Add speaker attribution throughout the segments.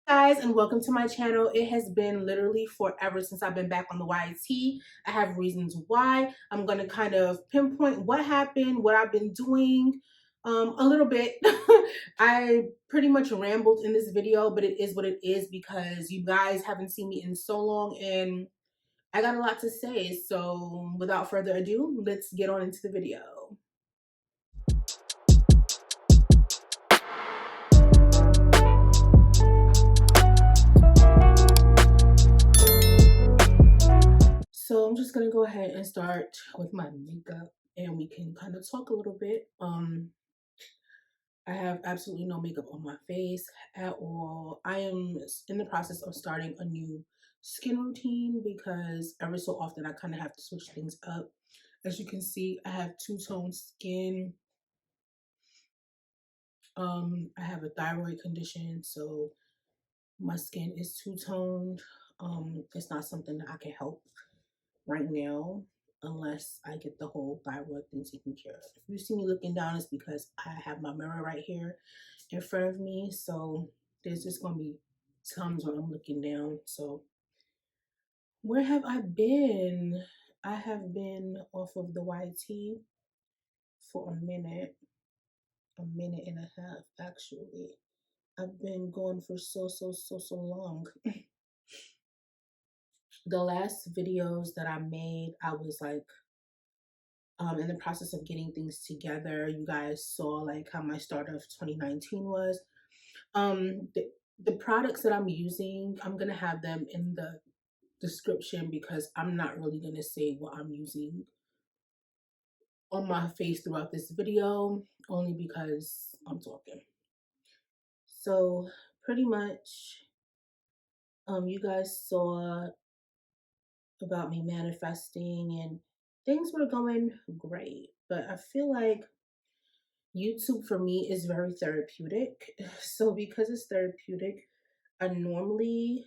Speaker 1: Guys, and welcome to my channel. It has been literally forever since I've been back on the YT. I have reasons why. I'm going to kind of pinpoint what happened, what I've been doing a little bit. I pretty much rambled in this video, but it is what it is because you guys haven't seen me in so long and I got a lot to say. So without further ado, let's get on into the video. So I'm just gonna go ahead and start with my makeup and we can kind of talk a little bit. I have absolutely no makeup on my face at all. I am in the process of starting a new skin routine because every so often I kind of have to switch things up. As you can see, I have two-tone skin. I have a thyroid condition, so my skin is two-toned. It's not something that I can help right now unless I get the whole thyroid thing taken care of. If you see me looking down, it's because I have my mirror right here in front of me. So there's just gonna be times when I'm looking down. So where have I been? I have been off of the YT for a minute and a half actually. I've been going for so long. The last videos that I made, I was like in the process of getting things together. You guys saw like how my start of 2019 was. The products that I'm using, I'm gonna have them in the description because I'm not really gonna say what I'm using on my face throughout this video, only because I'm talking. So pretty much, you guys saw about me manifesting and things were going great, but I feel like YouTube for me is very therapeutic. So because it's therapeutic, I normally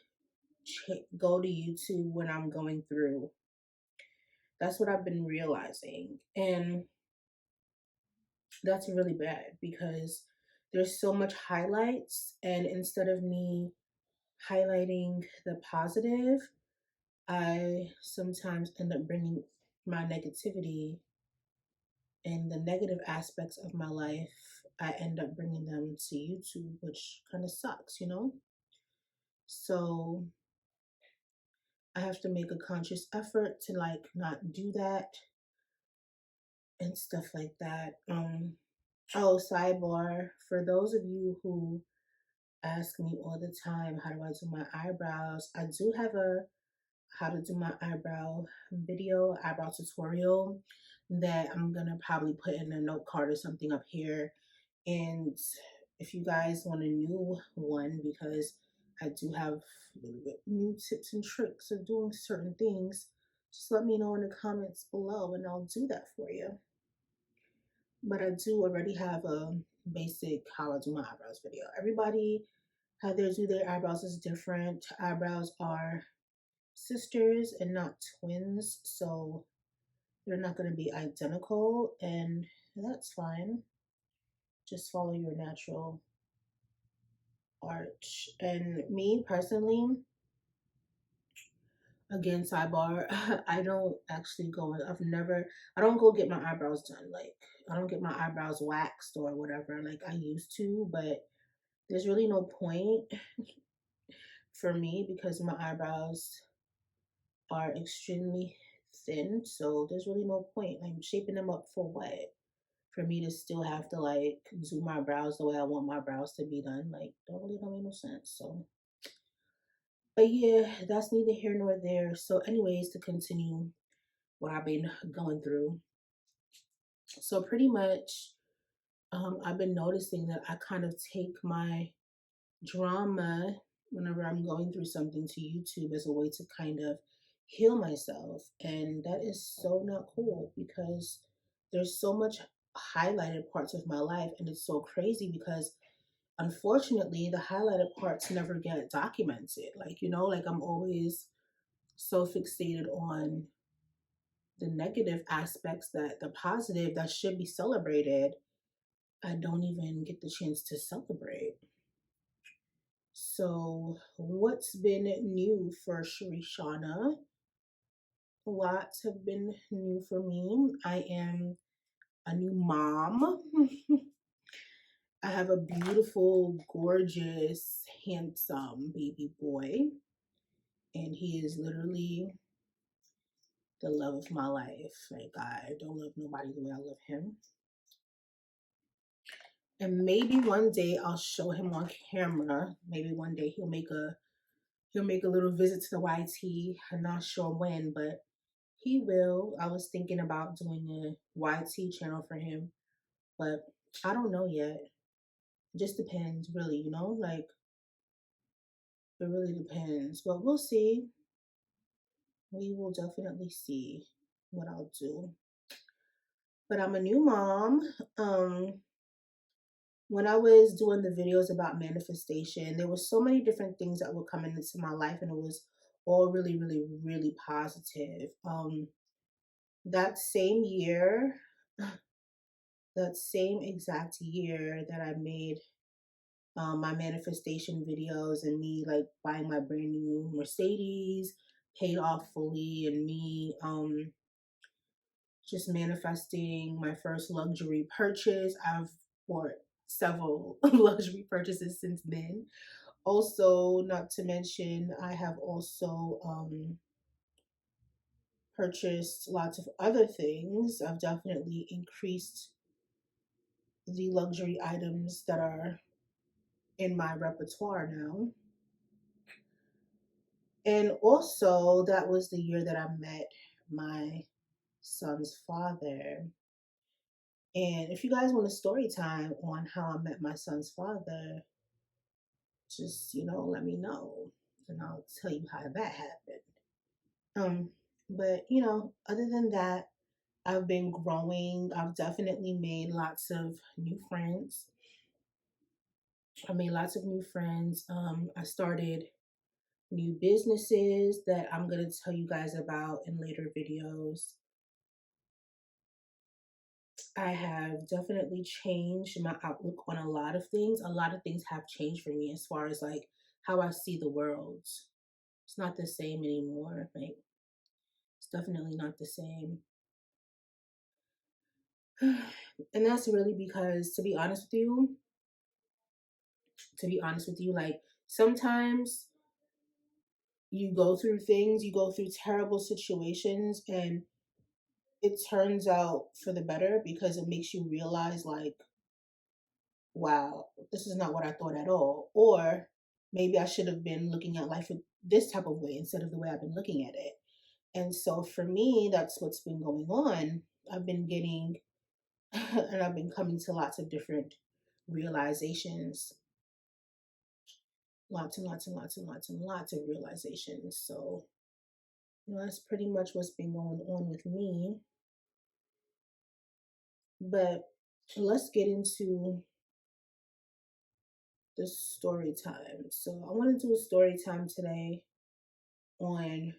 Speaker 1: go to YouTube when I'm going through. That's what I've been realizing. And that's really bad because there's so much highlights. And instead of me highlighting the positive, I sometimes end up bringing my negativity and the negative aspects of my life. I end up bringing them to YouTube, which kind of sucks, you know? So I have to make a conscious effort to like not do that and stuff like that. Oh, sidebar, for those of you who ask me all the time, how do I do my eyebrows? I do have a how to do my eyebrow video, eyebrow tutorial that I'm gonna probably put in a note card or something up here. And if you guys want a new one, because I do have a little bit new tips and tricks of doing certain things, just let me know in the comments below and I'll do that for you. But I do already have a basic how I do my eyebrows video. Everybody, how they do their eyebrows is different. Eyebrows are sisters and not twins, so they're not going to be identical, and that's fine. Just follow your natural arch. And me personally, again, sidebar, I don't actually go, I don't go get my eyebrows done. Like, I don't get my eyebrows waxed or whatever like I used to, but there's really no point for me because my eyebrows are extremely thin. So there's really no point. I'm shaping them up for what? For me to still have to like do my brows the way I want my brows to be done. Like, don't make no sense. So, but yeah, that's neither here nor there. So, anyways, to continue what I've been going through. So pretty much, I've been noticing that I kind of take my drama whenever I'm going through something to YouTube as a way to kind of heal myself. And that is so not cool because there's so much highlighted parts of my life. And it's so crazy because unfortunately, the highlighted parts never get documented. Like, you know, like I'm always so fixated on the negative aspects that the positive that should be celebrated, I don't even get the chance to celebrate. So, what's been new for ChericeShana? Lots have been new for me. I am a new mom. I have a beautiful, gorgeous, handsome baby boy, and he is literally the love of my life. Like, I don't love nobody the way I love him. And maybe one day I'll show him on camera. Maybe one day he'll make a little visit to the YT. I'm not sure when, but he will. I was thinking about doing a YT channel for him, but I don't know yet. It just depends, really, you know? Like, it really depends. But we'll see. We will definitely see what I'll do. But I'm a new mom. When I was doing the videos about manifestation, there were so many different things that were coming into my life, and it was all really, really, really positive. That same year, that same exact year that I made my manifestation videos and me like buying my brand new Mercedes, paid off fully, and me just manifesting my first luxury purchase. I've bought several luxury purchases since then. Also, not to mention, I have also purchased lots of other things. I've definitely increased the luxury items that are in my repertoire now. And also, that was the year that I met my son's father. And if you guys want a story time on how I met my son's father, just, let me know and I'll tell you how that happened. But, other than that, I've been growing. I've definitely made lots of new friends. I made lots of new friends. I started new businesses that I'm going to tell you guys about in later videos. I have definitely changed my outlook on a lot of things. A lot of things have changed for me as far as like how I see the world. It's not the same anymore. Like, it's definitely not the same. And that's really because, to be honest with you, like sometimes you go through terrible situations, and it turns out for the better because it makes you realize, like, wow, this is not what I thought at all. Or maybe I should have been looking at life this type of way instead of the way I've been looking at it. And so for me, that's what's been going on. I've been getting, and I've been coming to lots of different realizations, lots and lots and lots and lots and lots of realizations. So, that's pretty much what's been going on with me. But let's get into the story time. So I want to do a story time today on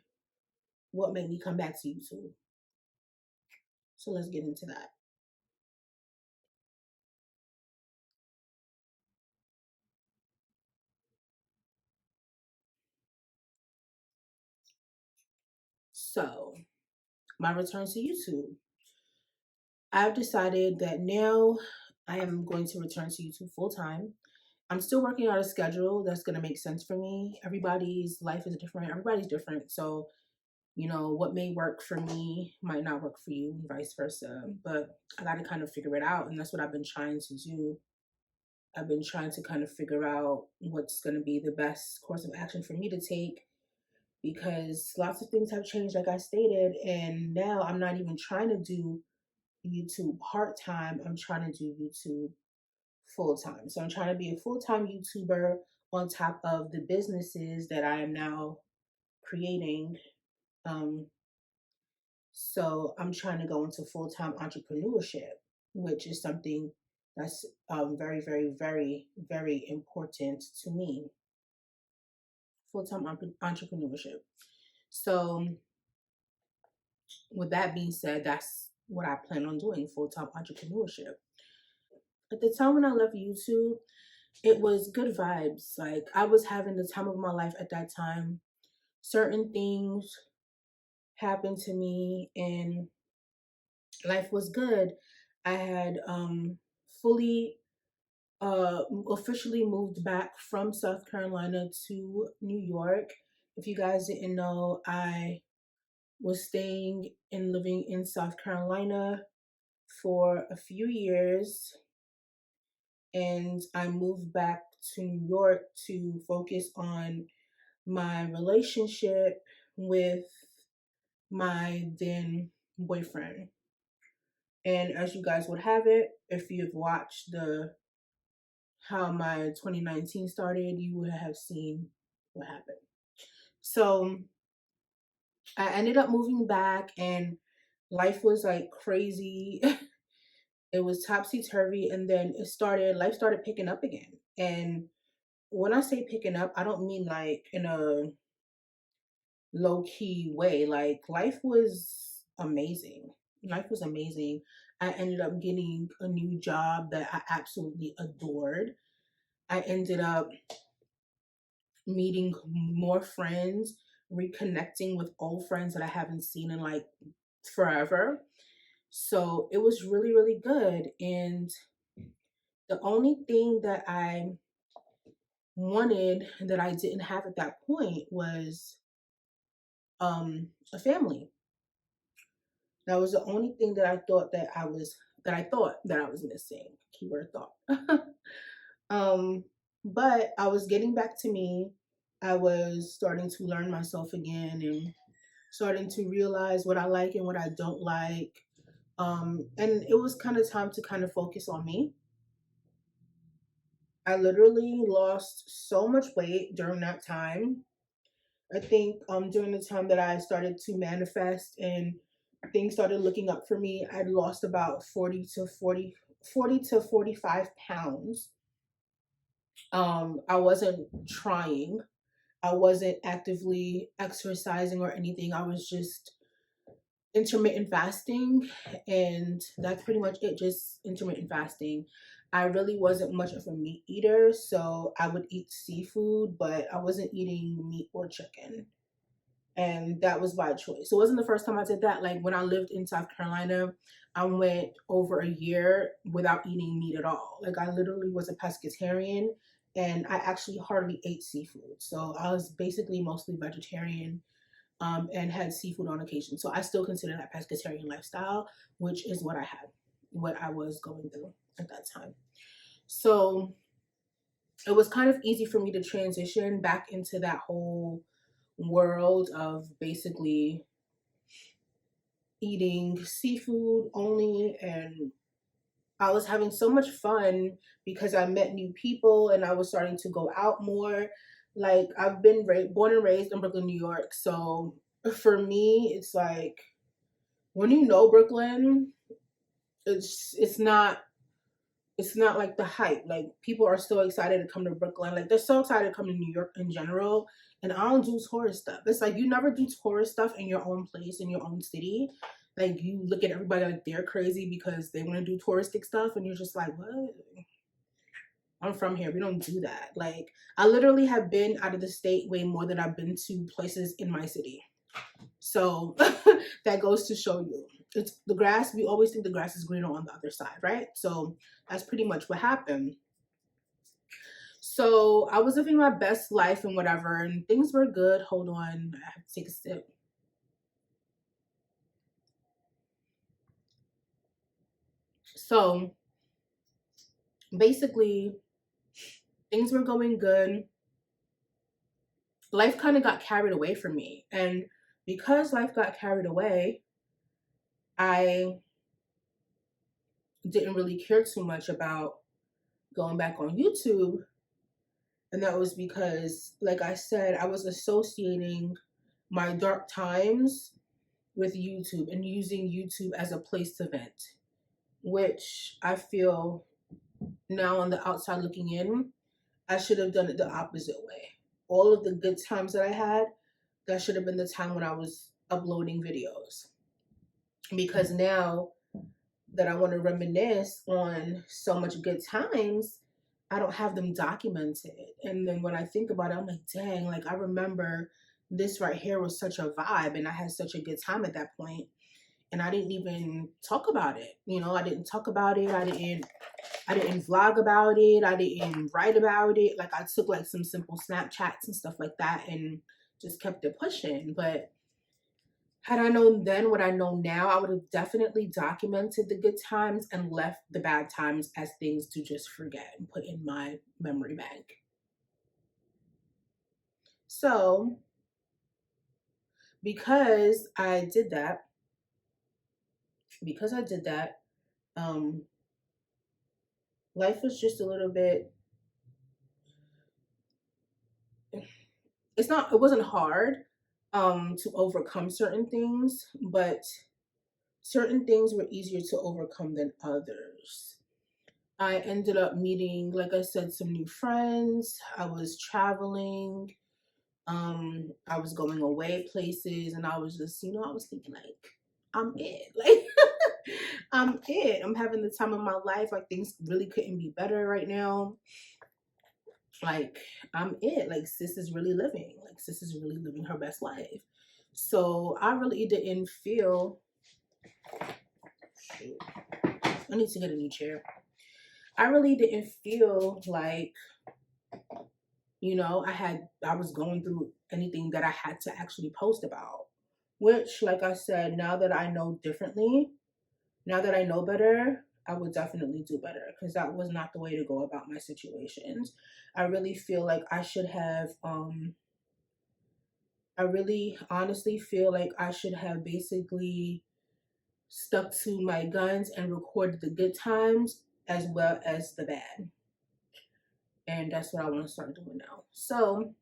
Speaker 1: what made me come back to YouTube. So let's get into that. So, my return to YouTube. I've decided that now I am going to return to YouTube full time. I'm still working out a schedule that's going to make sense for me. Everybody's life is different. Everybody's different. So, what may work for me might not work for you and vice versa. But I got to kind of figure it out. And that's what I've been trying to do. I've been trying to kind of figure out what's going to be the best course of action for me to take, because lots of things have changed, like I stated. And now I'm not even trying to do YouTube part-time. I'm trying to do YouTube full-time. So I'm trying to be a full-time YouTuber on top of the businesses that I am now creating. So I'm trying to go into full-time entrepreneurship, which is something that's very, very, very, very important to me. Full-time entrepreneurship. So with that being said, that's what I plan on doing, full-time entrepreneurship. At the time when I left YouTube, it was good vibes. Like, I was having the time of my life at that time. Certain things happened to me and life was good. I had fully officially moved back from South Carolina to New York. If you guys didn't know, I was staying and living in South Carolina for a few years, and I moved back to New York to focus on my relationship with my then boyfriend. And as you guys would have it, if you've watched the how my 2019 started, you would have seen what happened. So I ended up moving back, and life was like crazy. It was topsy turvy, and then life started picking up again. And when I say picking up, I don't mean like in a low key way. Like, life was amazing. Life was amazing. I ended up getting a new job that I absolutely adored. I ended up meeting more friends, reconnecting with old friends that I haven't seen in like forever. So it was really, really good. And the only thing that I wanted that I didn't have at that point was a family. That was the only thing that I thought that I was missing. Keyword thought. um, but I was getting back to me. I was starting to learn myself again and starting to realize what I like and what I don't like. And it was kind of time to kind of focus on me. I literally lost so much weight during that time. I think during the time that I started to manifest and things started looking up for me, I'd lost about 40 to 45 pounds. I wasn't trying. I wasn't actively exercising or anything. I was just intermittent fasting, and that's pretty much it, just intermittent fasting. I really wasn't much of a meat eater, so I would eat seafood, but I wasn't eating meat or chicken, and that was by choice. So it wasn't the first time I did that. Like, when I lived in South Carolina, I went over a year without eating meat at all. Like, I literally was a pescatarian, and I actually hardly ate seafood, so I was basically mostly vegetarian, and had seafood on occasion. So I still consider that pescatarian lifestyle, which is what I was going through at that time. So it was kind of easy for me to transition back into that whole world of basically eating seafood only. And I was having so much fun because I met new people and I was starting to go out more. Like, I've been born and raised in Brooklyn, New York. So for me, it's like, when you know Brooklyn, it's not like the hype. Like, people are so excited to come to Brooklyn. Like, they're so excited to come to New York in general. And I don't do tourist stuff. It's like, you never do tourist stuff in your own place, in your own city. Like, you look at everybody like they're crazy because they want to do touristic stuff, and you're just like, what? I'm from here. We don't do that. Like, I literally have been out of the state way more than I've been to places in my city. So that goes to show you, it's the grass. We always think the grass is greener on the other side, right? So that's pretty much what happened. So I was living my best life and whatever, and things were good. Hold on, I have to take a sip. So basically, things were going good. Life kind of got carried away from me, and because life got carried away, I didn't really care too much about going back on YouTube. And that was because, like I said, I was associating my dark times with YouTube and using YouTube as a place to vent, which I feel now on the outside looking in, I should have done it the opposite way. All of the good times that I had, that should have been the time when I was uploading videos. Because now that I want to reminisce on so much good times, I don't have them documented. And then when I think about it, I'm like, dang, like I remember this right here was such a vibe and I had such a good time at that point. And I didn't even talk about it. You know, I didn't talk about it. I didn't vlog about it. I didn't write about it. Like I took like some simple Snapchats and stuff like that and just kept it pushing. But had I known then what I know now, I would have definitely documented the good times and left the bad times as things to just forget and put in my memory bank. So because I did that, um, life was just a little bit, it wasn't hard to overcome certain things, but certain things were easier to overcome than others. I ended up meeting, like I said, some new friends. I was traveling. I was going away places, and I was just, I was thinking like, I'm it. Like, I'm it. I'm having the time of my life. Like, things really couldn't be better right now. Like, I'm it. Like, sis is really living. Like, sis is really living her best life. So I really didn't feel. Shoot, I need to get a new chair. I really didn't feel like, I was going through anything that I had to actually post about. Which, like I said, now that I know differently, now that I know better, I would definitely do better, because that was not the way to go about my situations. I really feel like I really honestly feel like I should have basically stuck to my guns and recorded the good times as well as the bad. And that's what I want to start doing now. So,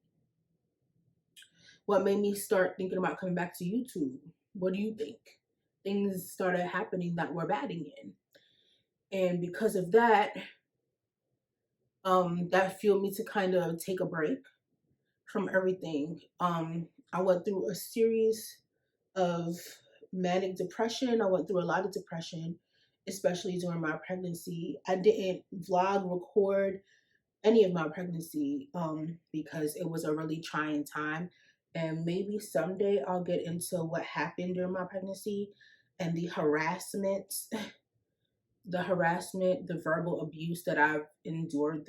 Speaker 1: what made me start thinking about coming back to YouTube? What do you think? Things started happening that were bad again. And because of that, that fueled me to kind of take a break from everything. I went through a series of manic depression. I went through a lot of depression, especially during my pregnancy. I didn't vlog, record any of my pregnancy because it was a really trying time. And maybe someday I'll get into what happened during my pregnancy and the harassment, the verbal abuse that I've endured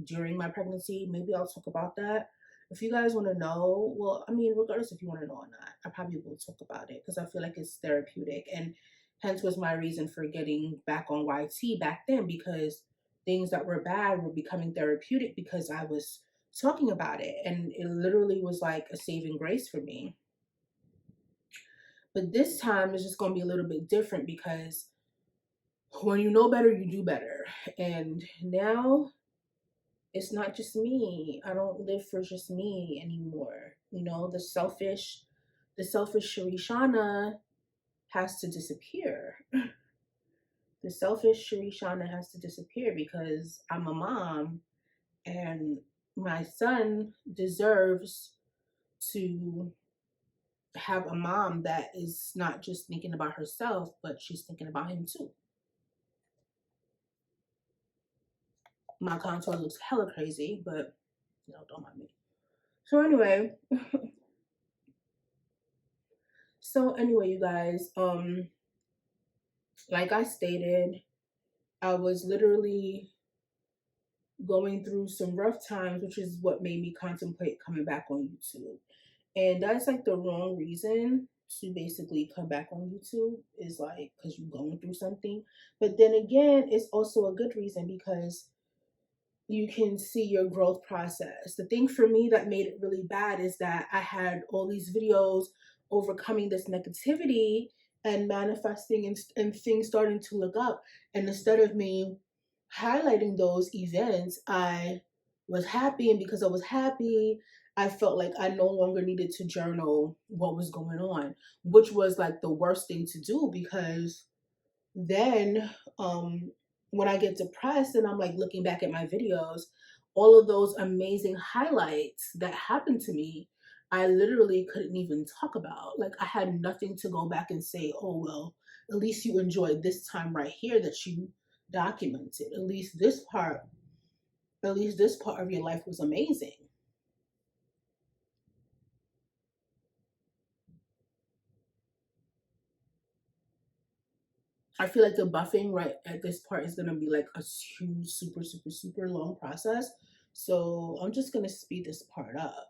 Speaker 1: during my pregnancy. Maybe I'll talk about that. If you guys want to know, well, I mean, regardless if you want to know or not, I probably will talk about it because I feel like it's therapeutic. And hence was my reason for getting back on YT back then, because things that were bad were becoming therapeutic because I was talking about it. And it literally was like a saving grace for me. But this time it's just going to be a little bit different, because when you know better, you do better. And now it's not just me. I don't live for just me anymore. The selfish ChericeShana has to disappear. The selfish ChericeShana has to disappear because I'm a mom, and my son deserves to have a mom that is not just thinking about herself, but she's thinking about him too. My contour looks hella crazy, but don't mind me. So anyway, you guys, like I stated, I was literally going through some rough times, which is what made me contemplate coming back on YouTube. And that's like the wrong reason to basically come back on YouTube, is like because you're going through something. But then again, it's also a good reason because you can see your growth process. The thing for me that made it really bad is that I had all these videos overcoming this negativity and manifesting and things starting to look up. And instead of me highlighting those events, I was happy. And because I was happy, I felt like I no longer needed to journal what was going on, which was like the worst thing to do, because then when I get depressed and I'm like looking back at my videos, all of those amazing highlights that happened to me, I literally couldn't even talk about. Like I had nothing to go back and say, oh, well, at least you enjoyed this time right here that you documented. At least this part at least this part of your life was amazing. I feel like the buffing right at this part is gonna be like a huge, super, super, super long process. So I'm just gonna speed this part up.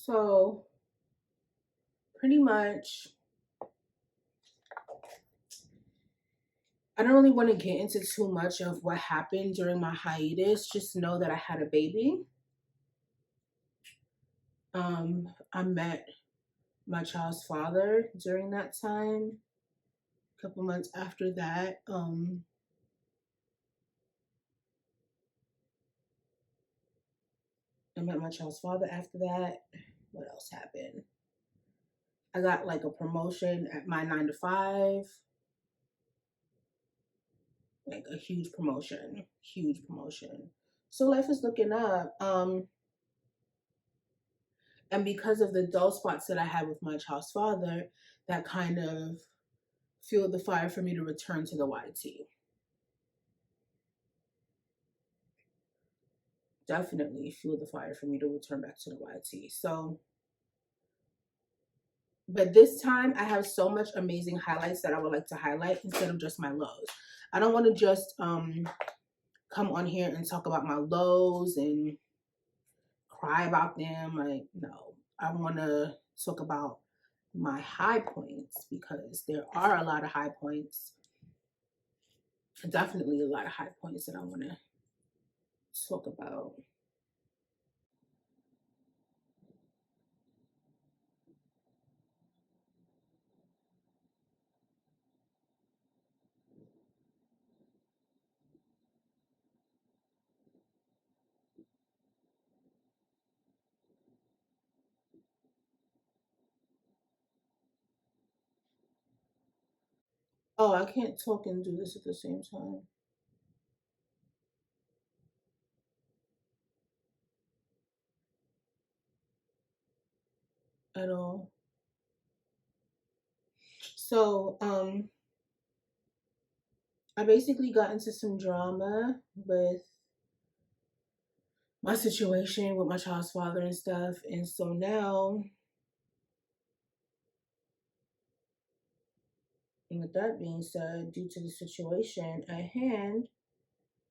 Speaker 1: So pretty much, I don't really want to get into too much of what happened during my hiatus. Just know that I had a baby. I met my child's father during that time. A couple months after that, I met my child's father after that. What else happened? I got like a promotion at my 9 to 5, like a huge promotion, huge promotion. So life is looking up. And because of the dull spots that I had with my child's father, that kind of fueled the fire for me to return to the YT. Definitely fueled the fire for me to return back to the YT. So, but this time I have so much amazing highlights that I would like to highlight instead of just my lows. I don't want to just come on here and talk about my lows and cry about them. Like, no, I want to talk about my high points because there are a lot of high points. Definitely a lot of high points that I want to talk about. Oh, I can't talk and do this at the same time at all. So, I basically got into some drama with my situation with my child's father and stuff. And so now, and with that being said, due to the situation at hand,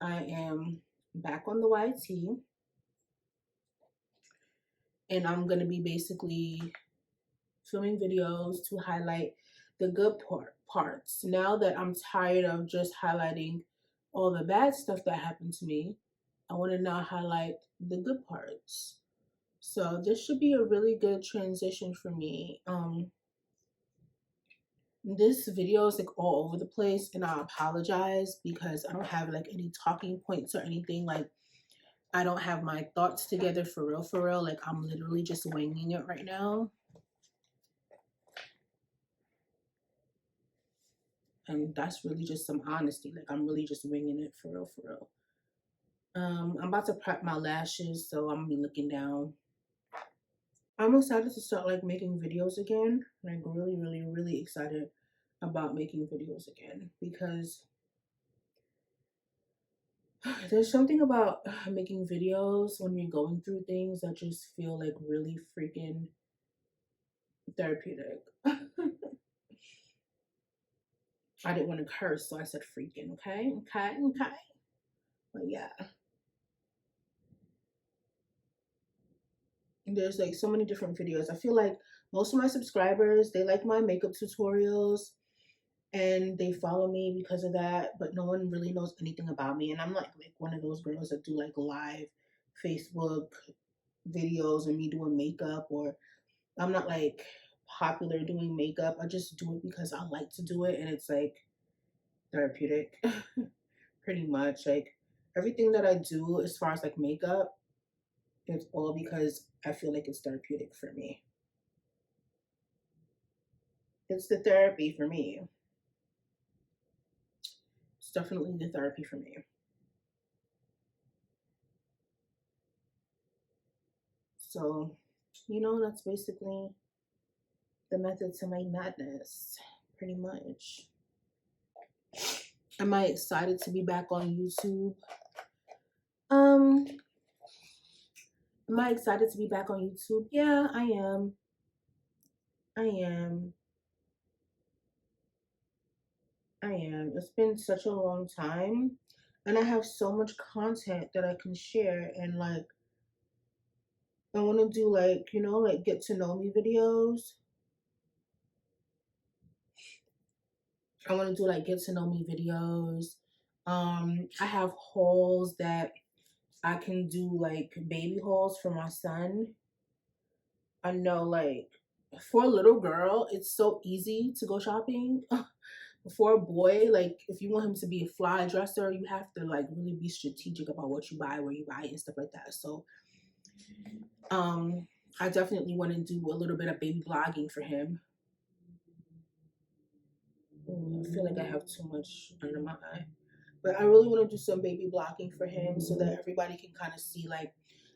Speaker 1: I am back on the YT and I'm going to be basically filming videos to highlight the good parts. Now that I'm tired of just highlighting all the bad stuff that happened to me, I want to now highlight the good parts. So this should be a really good transition for me. This video is like all over the place and I apologize because I don't have like any talking points or anything. Like I don't have my thoughts together for real, for real. Like I'm literally just winging it right now. And that's really just some honesty. Like I'm really just winging it for real, for real. I'm about to prep my lashes, so I'm gonna be looking down. I'm excited to start like making videos again. Like really, really, really excited about making videos again because there's something about making videos when you're going through things that just feel like really freaking therapeutic. I didn't want to curse, so I said freaking, okay? Okay, okay. But yeah. There's like so many different videos. I feel like most of my subscribers, they like my makeup tutorials and they follow me because of that, but no one really knows anything about me. And I'm like one of those girls that do like live Facebook videos and me doing makeup, or I'm not like popular doing makeup. I just do it because I like to do it and it's like therapeutic pretty much. Like Everything that I do as far as like makeup, it's all because I feel like it's therapeutic for me. It's the therapy for me. It's definitely the therapy for me. So, that's basically the method to my madness, pretty much. Am I excited to be back on YouTube? Um, am I excited to be back on YouTube? Yeah, I am. I am. I am. It's been such a long time, and I have so much content that I can share, and like I want to do like get to know me videos. I want to do like get to know me videos. I have hauls that I can do, like baby hauls for my son. I know, like for a little girl, it's so easy to go shopping. For a boy, like if you want him to be a fly dresser, you have to like really be strategic about what you buy, where you buy it, and stuff like that. So I definitely want to do a little bit of baby blogging for him. Ooh, I feel like I have too much under my eye. But I really want to do some baby blocking for him so that everybody can kind of see like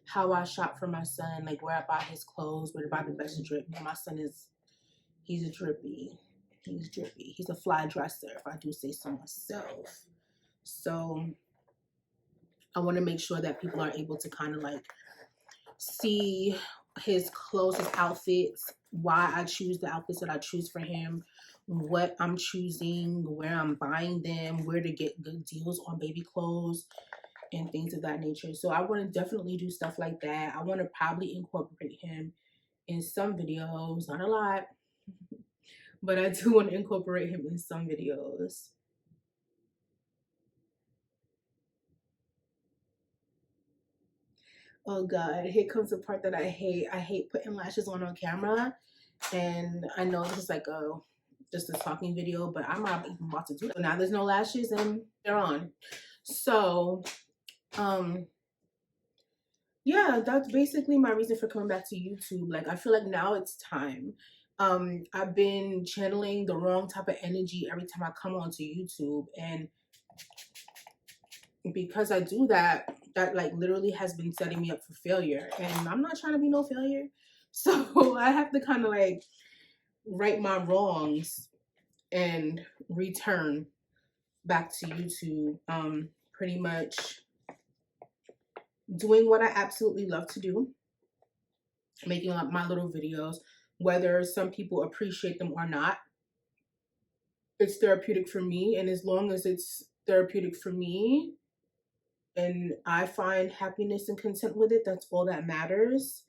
Speaker 1: how I shop for my son, like where I buy his clothes, where to buy the best drip. My son he's a drippy. He's drippy. He's a fly dresser, if I do say so myself. So I want to make sure that people are able to kind of like see his clothes, his outfits, why I choose the outfits that I choose for him, what I'm choosing, where I'm buying them, where to get good deals on baby clothes and things of that nature. So I want to definitely do stuff like that. I want to probably incorporate him in some videos, not a lot, but I do want to incorporate him in some videos. Oh God, here comes the part that I hate. I hate putting lashes on camera. And I know this is like just a talking video, but I'm not even about to do that. Now there's no lashes and they're on. So yeah, that's basically my reason for coming back to YouTube. Like I feel like now it's time. I've been channeling the wrong type of energy every time I come onto YouTube, and because I do that, that like literally has been setting me up for failure, and I'm not trying to be no failure. So I have to kind of like right my wrongs and return back to YouTube. Pretty much doing what I absolutely love to do, making like my little videos, whether some people appreciate them or not. It's therapeutic for me, and as long as it's therapeutic for me and I find happiness and content with it, that's all that matters.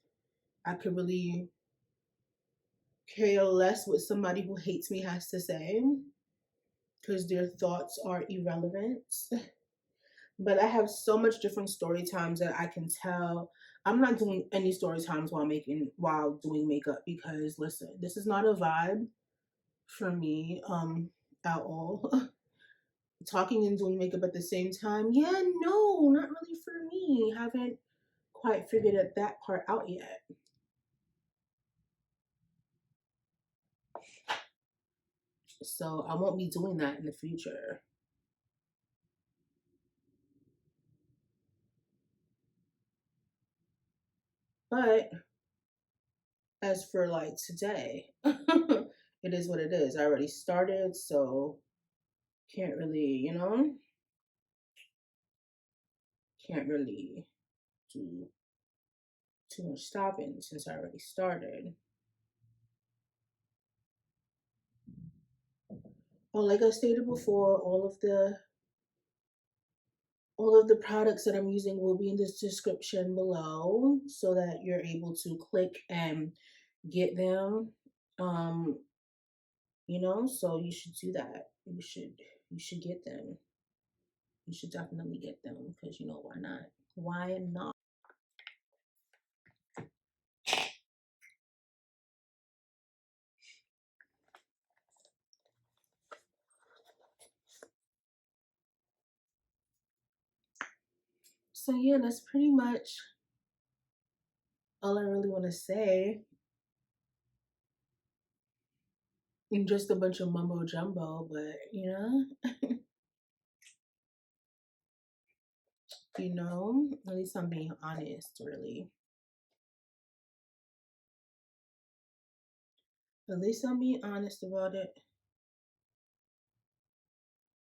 Speaker 1: I could really care less what somebody who hates me has to say because their thoughts are irrelevant. But I have so much different story times that I can tell. I'm not doing any story times while doing makeup because listen, this is not a vibe for me at all. Talking and doing makeup at the same time, yeah, no, not really for me. Haven't quite figured that part out yet. So I won't be doing that in the future. But as for like today, it is what it is. I already started, so can't really, can't really do too much stopping since I already started. Well, like I stated before, all of the products that I'm using will be in this description below so that you're able to click and get them. Um, so you should do that. You should get them. You should definitely get them because why not? Why not? So yeah, that's pretty much all I really want to say. And just a bunch of mumbo jumbo, but at least I'm being honest, really. At least I'm being honest about it.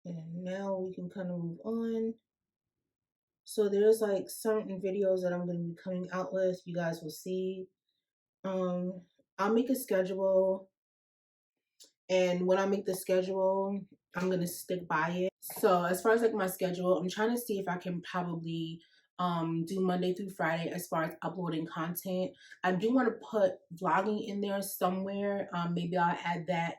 Speaker 1: And now we can kind of move on. So there's like certain videos that I'm going to be coming out with. You guys will see. I'll make a schedule. And when I make the schedule, I'm going to stick by it. So as far as like my schedule, I'm trying to see if I can probably do Monday through Friday as far as uploading content. I do want to put vlogging in there somewhere. Maybe I'll add that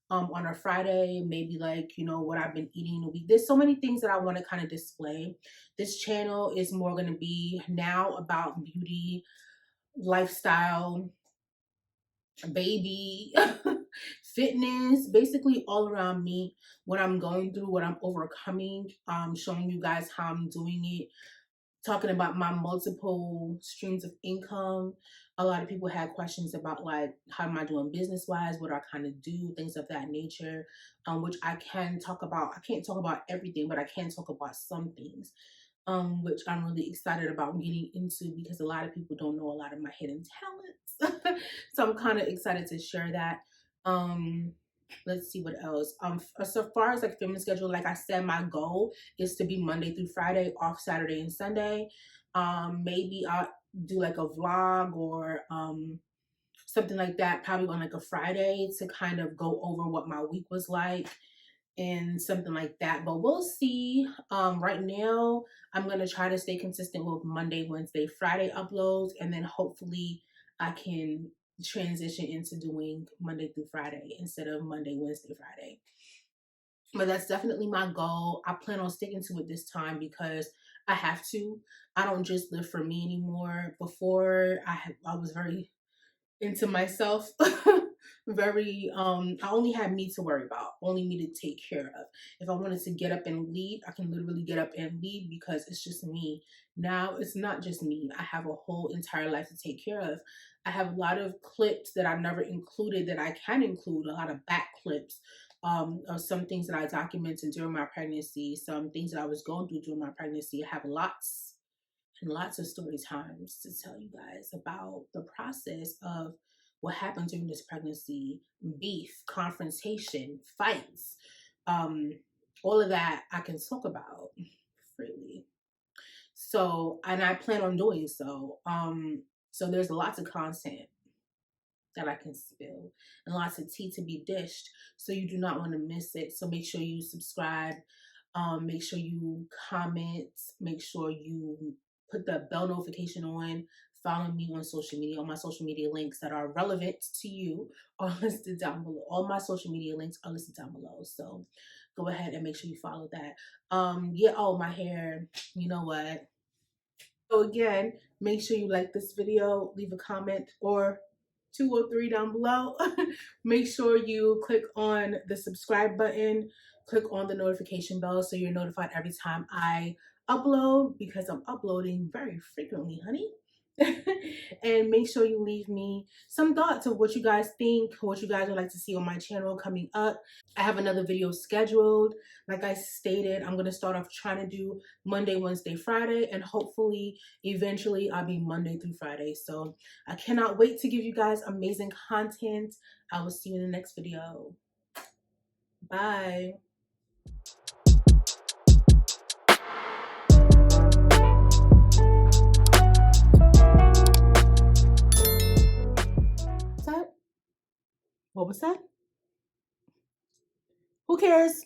Speaker 1: on a Friday, maybe like, what I've been eating in a week. There's so many things that I want to kind of display. This channel is more going to be now about beauty, lifestyle, baby, fitness, basically all around me, what I'm going through, what I'm overcoming, showing you guys how I'm doing it, talking about my multiple streams of income. A lot of people had questions about like, how am I doing business wise, what do I kind of do, things of that nature, which I can talk about. I can't talk about everything, but I can talk about some things, which I'm really excited about getting into, because a lot of people don't know a lot of my hidden talents. So I'm kind of excited to share that. Let's see what else. So far as like filming schedule, like I said, my goal is to be Monday through Friday, off Saturday and Sunday. Maybe I'll do like a vlog or something like that, probably on like a Friday, to kind of go over what my week was like and something like that, but we'll see. Right now I'm gonna try to stay consistent with Monday, Wednesday, Friday uploads, and then hopefully I can transition into doing Monday through Friday instead of Monday, Wednesday, Friday. But that's definitely my goal. I plan on sticking to it this time because I have to. I don't just live for me anymore. Before I was very into myself. Very I only had me to worry about, only me to take care of. If I wanted to get up and leave, I can literally get up and leave because it's just me. Now it's not just me. I have a whole entire life to take care of. I have a lot of clips that I've never included that I can include, a lot of back clips of some things that I documented during my pregnancy, some things that I was going through during my pregnancy. I have lots and lots of story times to tell you guys about the process of what happened during this pregnancy, beef, confrontation, fights, all of that I can talk about freely. So, and I plan on doing so. So there's lots of content that I can spill and lots of tea to be dished. So you do not want to miss it. So make sure you subscribe. Make sure you comment. Make sure you put the bell notification on. Follow me on social media. All my social media links that are relevant to you are listed down below. All my social media links are listed down below. So go ahead and make sure you follow that. Yeah, oh, my hair. You know what? So again, make sure you like this video, leave a comment or 2 or 3 down below. Make sure you click on the subscribe button, click on the notification bell so you're notified every time I upload, because I'm uploading very frequently, honey. And make sure you leave me some thoughts of what you guys think, what you guys would like to see on my channel coming up. I have another video scheduled. Like I stated, I'm going to start off trying to do Monday, Wednesday, Friday, and hopefully eventually I'll be Monday through Friday. So I cannot wait to give you guys amazing content. I will see you in the next video. Bye. What's that? What was that? Who cares?